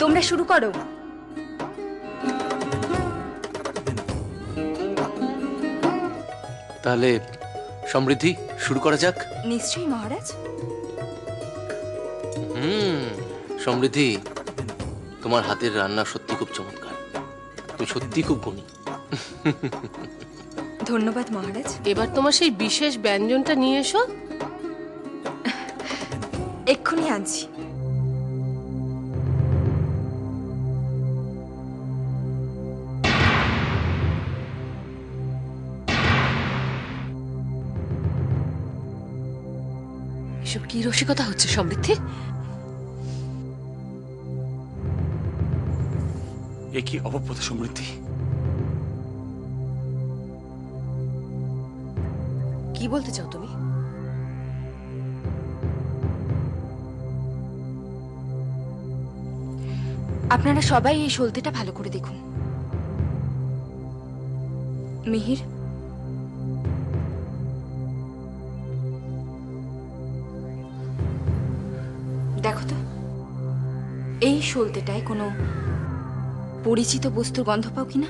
তোমরা শুরু করো। তাহলে সমৃদ্ধি শুরু করা যাক। নিশ্চয়ই মহারাজ। সমৃদ্ধি, তোমার হাতের রান্না সত্যি খুব চমৎকার, তুমি সত্যি খুব গুণী। ধন্যবাদ মহারাজ। এবার তোমার সেই বিশেষ ব্যঞ্জনটা নিয়ে এসো। এক্ষুনি আনছি। এসব কি রসিকতা হচ্ছে সমৃদ্ধি? এ কি অপপথ সমৃদ্ধি? কি বলতে চাও তুমি? আপনারা সবাই এই সলতেটা ভালো করে দেখুন। মিহির, দেখো তো এই সলতেটায় কোনো পরিচিত বস্তুর গন্ধ পাও কিনা?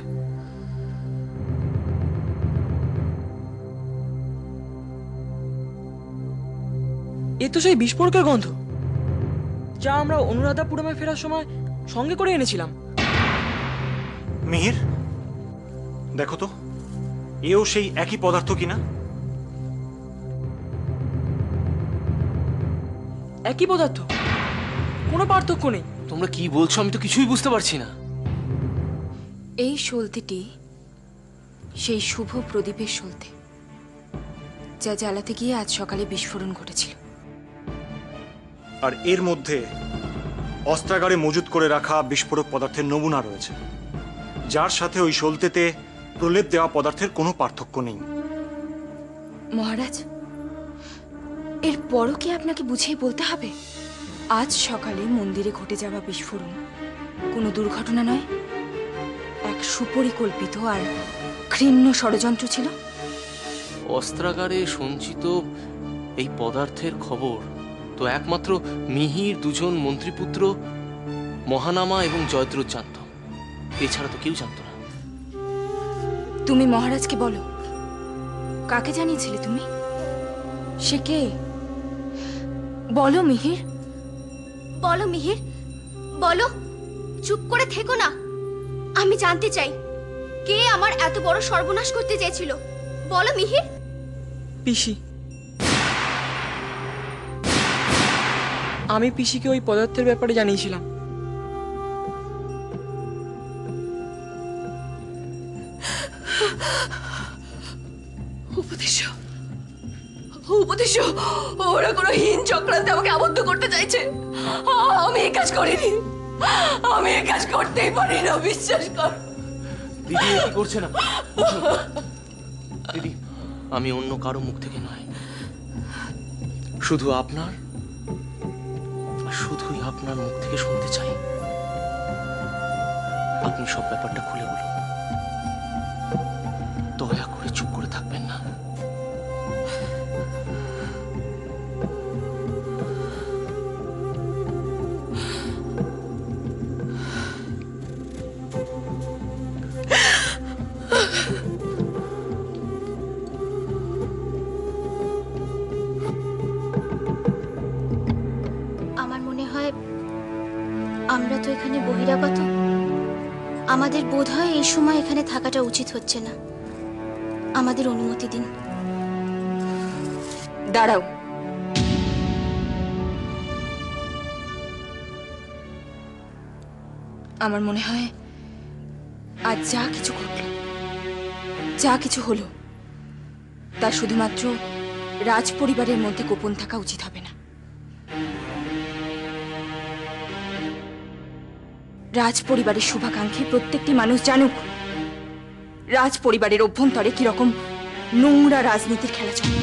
এ তো সেই বিস্ফোরকের গন্ধ যা আমরা অনুরাধাপুরমে ফেরার সময় সঙ্গে করে এনেছিলাম। মিহির, দেখো তো এও সেই একই পদার্থ কিনা। একই পদার্থ, কোনো পার্থক্য নেই। তোমরা কি বলছো? আমি তো কিছুই বুঝতে পারছি না। এই সলতেটি সেই শুভ প্রদীপের সলতে, যা জ্বালাতে গিয়ে আজ সকালে বিস্ফোরণ ঘটেছিল। আর এর মধ্যে অস্ত্রাগারে মজুত করে রাখা বিস্ফোরক পদার্থের নমুনা রয়েছে, যার সাথে ওই সলতেতে প্রলেপ দেওয়া পদার্থের কোনো পার্থক্য নেই। মহারাজ, এর পরও কি আপনাকে বুঝিয়ে বলতে হবে আজ সকালে মন্দিরে ঘটে যাওয়া বিস্ফোরণ কোনো দুর্ঘটনা নয়, এক সুপরিকল্পিত আর ঘৃণ্য ষড়যন্ত্র ছিল? অস্ত্রাগারে সঞ্চিত এই পদার্থের খবর তো একমাত্র মিহির দুজন মন্ত্রীপুত্র মহানামা এবং জয়দ্রথ জানত, এছাড়া তো কেউ জানত না। তুমি মহারাজকে বলো, কাকে জানিয়েছিলে তুমি? সে কে? বলো মিহির, বলো মিহির, বলো। চুপ করে থেকো না, আমি জানতে চাই কে আমার এত বড় সর্বনাশ করতে চেয়েছিল। বলো মিহির। পিসি, আমি পিসিকে ওই পদার্থের ব্যাপারে জানিয়েছিলাম। উপদেশ, উপদেশ, ওরা কোনো হীন চক্রান্তে আমাকে আবদ্ধ করতে চাইছে। আমি এই কাজ করিনি, আমি এই কাজ করতেই পারি না, বিশ্বাস কর। দিদি কি করছে না? দিদি, আমি অন্য কারো মুখ থেকে নয়, শুধু আপনার, শুধুই আপনার মুখ থেকে শুনতে চাই। আপনি সব ব্যাপারটা খুলে বলুন, দয়া করে চুপ করে থাকবেন না। আমার মনে হয় আমরা তো এখানে বহিরাগত, আমাদের বোধহয় এই সময় এখানে থাকাটা উচিত হচ্ছে না। আমাদের অনুমতি দিন। দাঁড়াও। আমার মনে হয় আজ যা কিছু ঘটল, যা কিছু হলো, তা শুধুমাত্র রাজ পরিবারের মধ্যে গোপন থাকা উচিত হবে না। রাজ পরিবারের শুভাকাঙ্ক্ষী প্রত্যেকটি মানুষ জানুক রাজ পরিবারের অভ্যন্তরে কিরকম নোংরা রাজনীতির খেলা চলে।